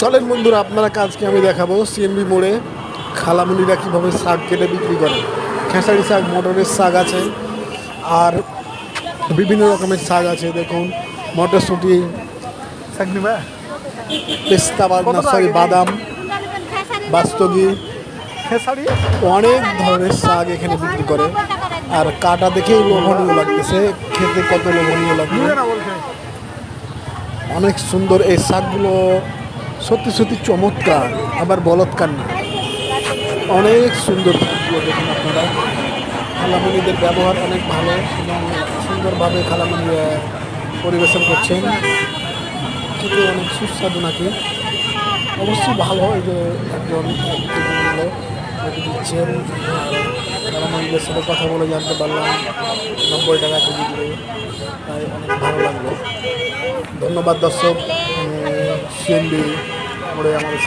চলেন বন্ধুরা, আপনারা কাজকে আমি দেখাবো সিএনবি মোড়ে খালামুনিরা কীভাবে শাক কেটে বিক্রি করে। খেসারি শাক, মটরের শাক আছে, আর বিভিন্ন রকমের শাক আছে। দেখুন, মটরশুঁটি, পেস্তা, বাদাম, বাস্তগি, অনেক ধরনের শাক এখানে বিক্রি করে। আর কাটা দেখেই লোভনীয় লাগতেছে, খেতে কত লোভনীয় লাগবে। অনেক সুন্দর এই শাকগুলো, সত্যি সত্যি চমৎকার, আবার বলৎকার না, অনেক সুন্দর শাকগুলো। দেখুন আপনারা, খালামুনিদের ব্যবহার অনেক ভালো এবং সুন্দরভাবে খালামুনি পরিবেশন করছেন। খেতে অনেক সুস্বাদু নাকি, অবশ্যই ভালো। এই যে একজন দিচ্ছেন, খালামুনিদের সাথে কথা বলে জানতে পারলাম 90 টাকা কেজি দিবে, তাই অনেক ভালো লাগলো। ধন্যবাদ দর্শক, সিএনবি মোড়ে আমাদের